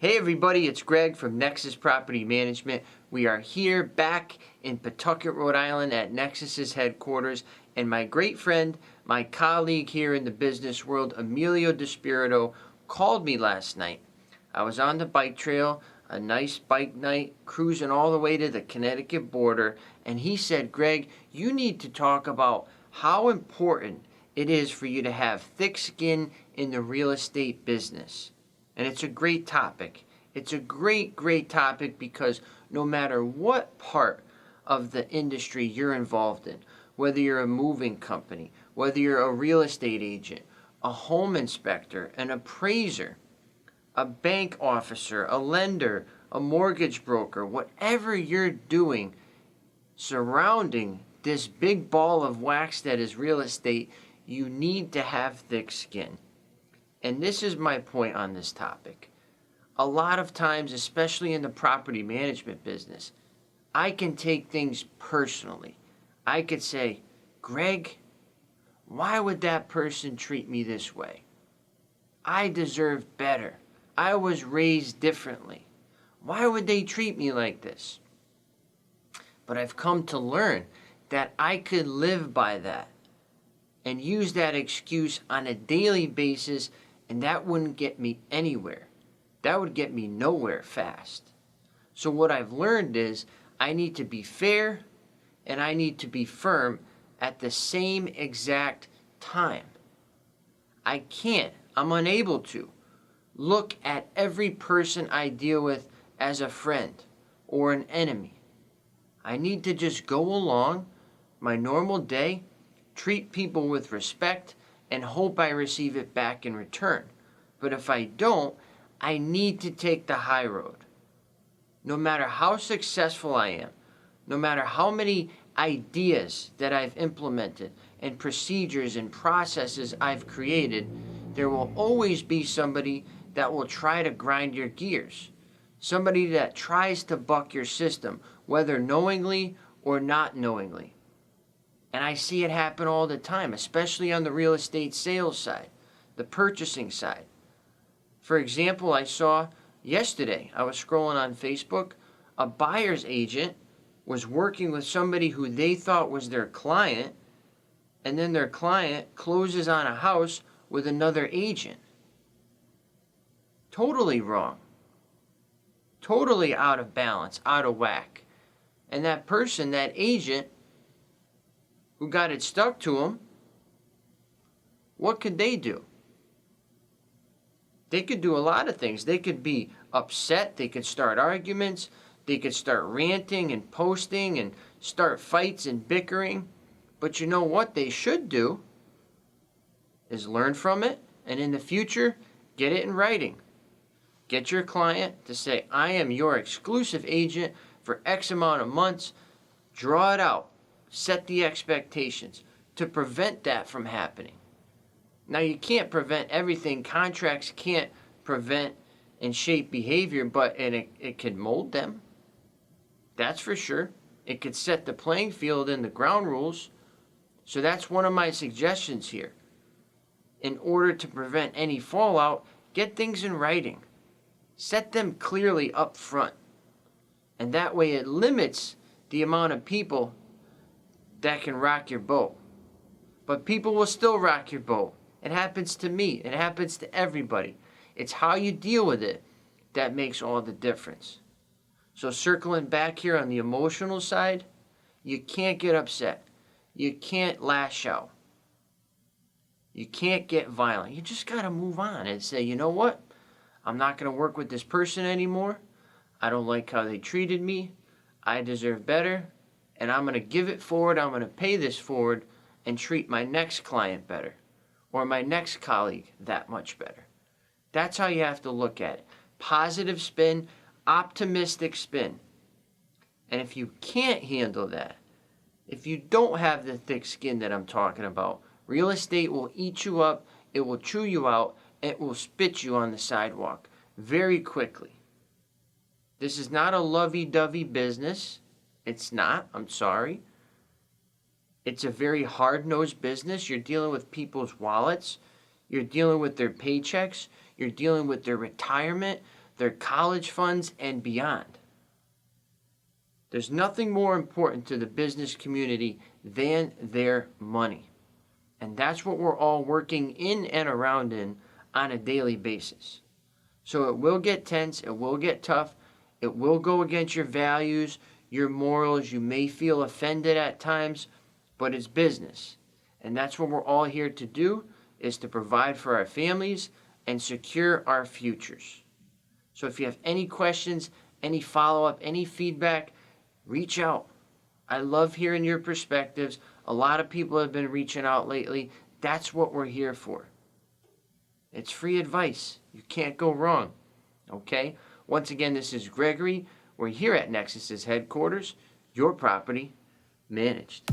Hey everybody, it's Greg from Nexus Property Management. We are here back in Pawtucket, Rhode Island at Nexus's headquarters, and my great friend, my colleague here in the business world, Emilio Despirito, called me last night. I was on the bike trail, a nice bike night, cruising all the way to the Connecticut border, and he said, Greg, you need to talk about how important it is for you to have thick skin in the real estate business. And it's a great topic. It's a great topic because no matter what part of the industry you're involved in, whether you're a moving company, whether you're a real estate agent, a home inspector, an appraiser, a bank officer, a lender, a mortgage broker, whatever you're doing surrounding this big ball of wax that is real estate, you need to have thick skin. And this is my point on this topic. A lot of times, especially in the property management business, I can take things personally. I could say, Greg, why would that person treat me this way? I deserve better. I was raised differently. Why would they treat me like this? But I've come to learn that I could live by that and use that excuse on a daily basis, and that wouldn't get me anywhere. That would get me nowhere fast. So what I've learned is I need to be fair and I need to be firm at the same exact time. I'm unable to look at every person I deal with as a friend or an enemy. I need to just go along my normal day, treat people with respect, and hope I receive it back in return. But if I don't, I need to take the high road. No matter how successful I am, no matter how many ideas that I've implemented and procedures and processes I've created, there will always be somebody that will try to grind your gears. Somebody that tries to buck your system, whether knowingly or not knowingly. And I see it happen all the time, especially on the real estate sales side, the purchasing side. For example, I saw yesterday, I was scrolling on Facebook, a buyer's agent was working with somebody who they thought was their client, and then their client closes on a house with another agent. Totally wrong. Totally out of balance, out of whack. And that person, that agent, who got it stuck to them, what could they do? They could do a lot of things. They could be upset. They could start arguments. They could start ranting and posting and start fights and bickering. But you know what they should do is learn from it, and in the future, get it in writing. Get your client to say, I am your exclusive agent for X amount of months. Draw it out. Set the expectations to prevent that from happening. Now, you can't prevent everything. Contracts can't prevent and shape behavior, but it could mold them. That's for sure. It could set the playing field and the ground rules. So that's one of my suggestions here. In order to prevent any fallout, get things in writing. Set them clearly up front. And that way it limits the amount of people that can rock your boat. But people will still rock your boat. It happens to me. It happens to everybody. It's how you deal with it that makes all the difference. So circling back here on the emotional side, you can't get upset. You can't lash out. You can't get violent. You just got to move on and say, you know what? I'm not going to work with this person anymore. I don't like how they treated me. I deserve better. And I'm going to give it forward. I'm going to pay this forward and treat my next client better or my next colleague that much better. That's how you have to look at it. Positive spin, optimistic spin. And if you can't handle that, if you don't have the thick skin that I'm talking about, real estate will eat you up, it will chew you out, and it will spit you on the sidewalk very quickly. This is not a lovey-dovey business. It's not. I'm sorry. It's a very hard-nosed business. You're dealing with people's wallets. You're dealing with their paychecks. You're dealing with their retirement, their college funds, and beyond. There's nothing more important to the business community than their money. And that's what we're all working in and around in on a daily basis. So it will get tense, it will get tough, it will go against your values, your morals. You may feel offended at times, but it's business. And that's what we're all here to do, is to provide for our families and secure our futures. So if you have any questions, any follow-up, any feedback, reach out. I love hearing your perspectives. A lot of people have been reaching out lately. That's what we're here for. It's free advice. You can't go wrong. Okay? Once again, this is Gregory. We're here at Nexus's headquarters. Your property managed.